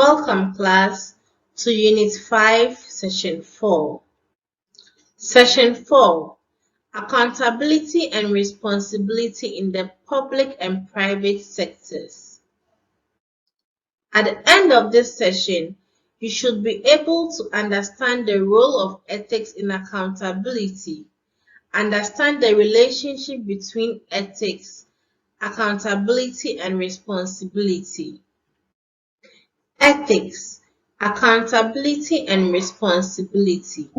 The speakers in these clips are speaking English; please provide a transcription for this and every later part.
Welcome, class, to Unit 5, Session 4. Session 4: Accountability and Responsibility in the Public and Private Sectors. At the end of this session, you should be able to understand the role of ethics in accountability, understand the relationship between ethics, accountability, and responsibility. Ethics, accountability, and responsibility.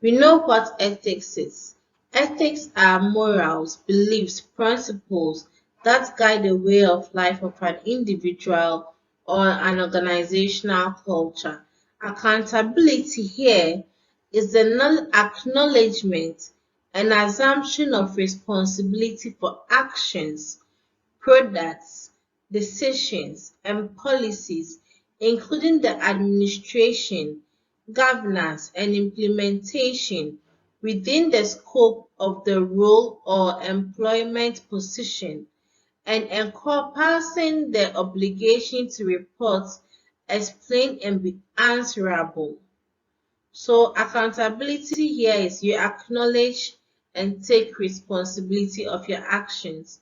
We know what ethics is. Ethics are morals, beliefs, principles that guide the way of life of an individual or an organizational culture. Accountability here is the acknowledgement and assumption of responsibility for actions, products, decisions, and policies, including the administration, governance, and implementation within the scope of the role or employment position, and encompassing the obligation to report, explain, and be answerable. So accountability here is you acknowledge and take responsibility of your actions,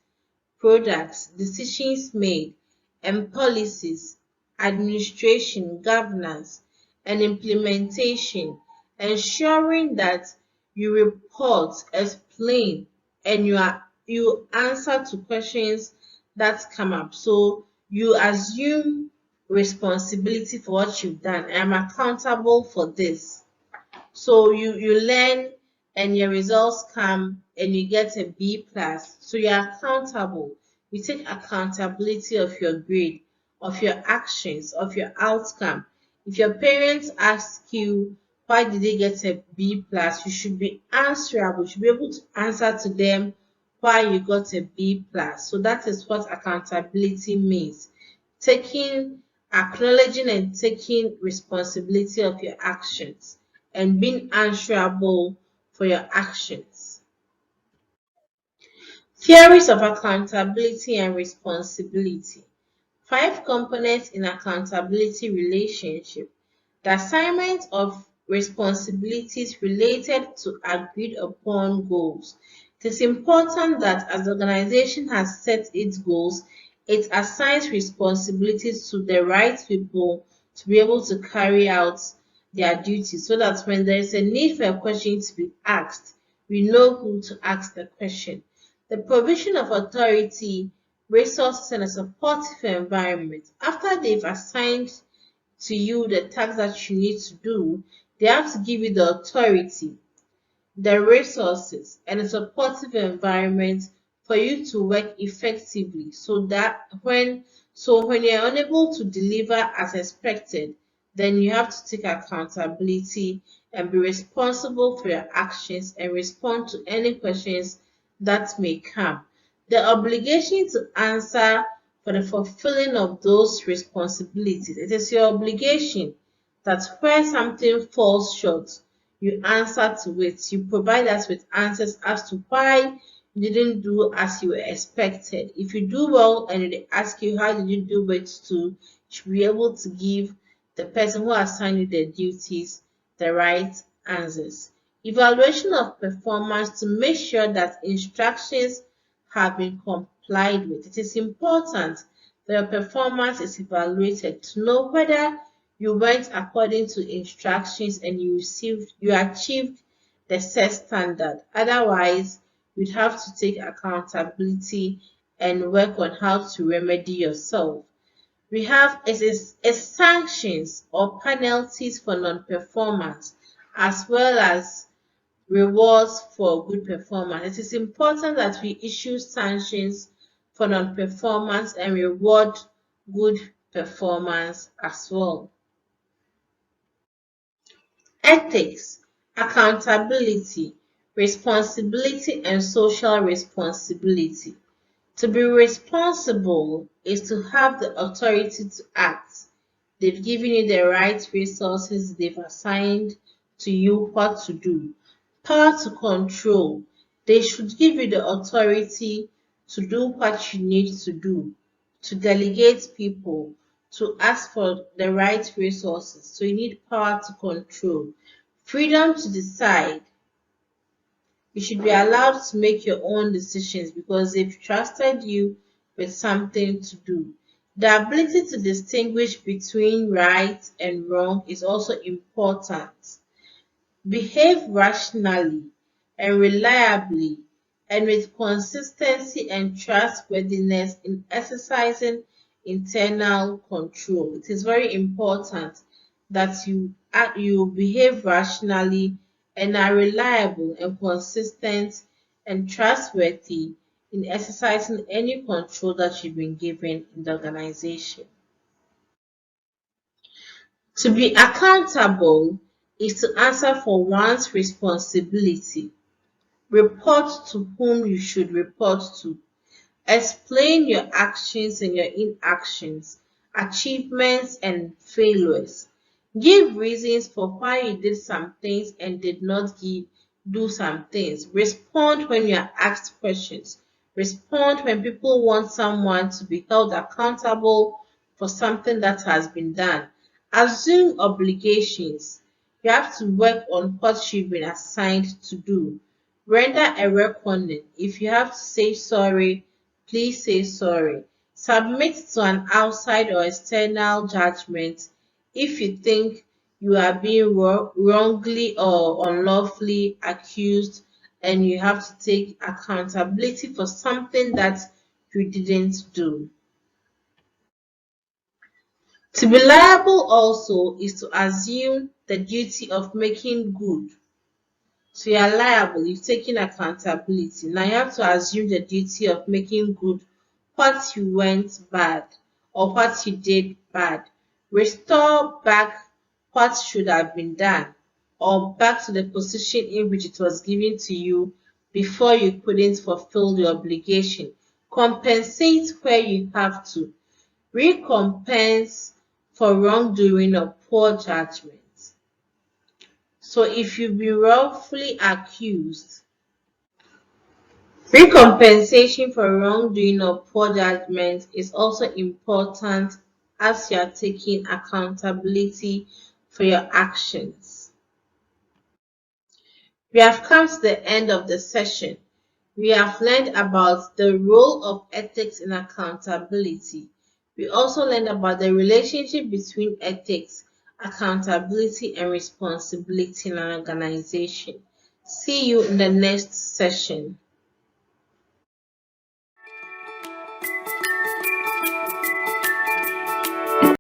products, decisions made, and policies, administration, governance, and implementation, ensuring that you report, explain, and you answer to questions that come up. So you assume responsibility for what you've done. I'm accountable for this. So you learn and your results come and you get a B plus. So you're accountable. You take accountability of your grade, of your actions, of your outcome. If your parents ask you why did they get a B plus, you should be answerable. You should be able to answer to them why you got a B plus. So that is what accountability means. Acknowledging and taking responsibility of your actions and being answerable for your actions. Theories of accountability and responsibility. 5 components in accountability relationship. The assignment of responsibilities related to agreed upon goals. It is important that as the organization has set its goals, it assigns responsibilities to the right people to be able to carry out their duties so that when there is a need for a question to be asked, we know who to ask the question. The provision of authority, resources, and a supportive environment. After they've assigned to you the tasks that you need to do, they have to give you the authority, the resources, and a supportive environment for you to work effectively so when you're unable to deliver as expected, then you have to take accountability and be responsible for your actions and respond to any questions that may come. The obligation to answer for the fulfilling of those responsibilities. It is your obligation that where something falls short, you answer to it. You provide us with answers as to why you didn't do as you were expected. If you do well and they ask you how did you do it to, you should be able to give the person who assigned you the duties the right answers. Evaluation of performance to make sure that instructions have been complied with. It is important that your performance is evaluated to know whether you went according to instructions and you achieved the set standard. Otherwise, you'd have to take accountability and work on how to remedy yourself. We have sanctions or penalties for non-performance as well as rewards for good performance. It is important that we issue sanctions for non-performance and reward good performance as well. Ethics, accountability, responsibility, and social responsibility. To be responsible is to have the authority to act. They've given you the right resources, they've assigned to you what to do. Power to control. They should give you the authority to do what you need to do, to delegate people, to ask for the right resources. So you need power to control, freedom to decide. You should be allowed to make your own decisions because they've trusted you with something to do. The ability to distinguish between right and wrong is also important. Behave rationally and reliably and with consistency and trustworthiness in exercising internal control. It is very important that you behave rationally and are reliable and consistent and trustworthy in exercising any control that you've been given in the organization. To be accountable is to answer for one's responsibility. Report to whom you should report to. Explain your actions and your inactions, achievements and failures. Give reasons for why you did some things and did not do some things. Respond when you are asked questions. Respond when people want someone to be held accountable for something that has been done. Assume obligations. You have to work on what you've been assigned to do. Render a reckoning. If you have to say sorry, please say sorry. Submit to an outside or external judgment if you think you are being wrongly or unlawfully accused and you have to take accountability for something that you didn't do. To be liable also is to assume the duty of making good. So you are liable, you've taken accountability. Now you have to assume the duty of making good what you went bad or what you did bad. Restore back what should have been done or back to the position in which it was given to you before you couldn't fulfill the obligation. Compensate where you have to. Recompense for wrongdoing or poor judgment. So if you be wrongfully accused, recompensation for wrongdoing or poor judgment is also important as you are taking accountability for your actions. We have come to the end of the session. We have learned about the role of ethics in accountability. We also learned about the relationship between ethics, accountability, and responsibility in an organization. See you in the next session.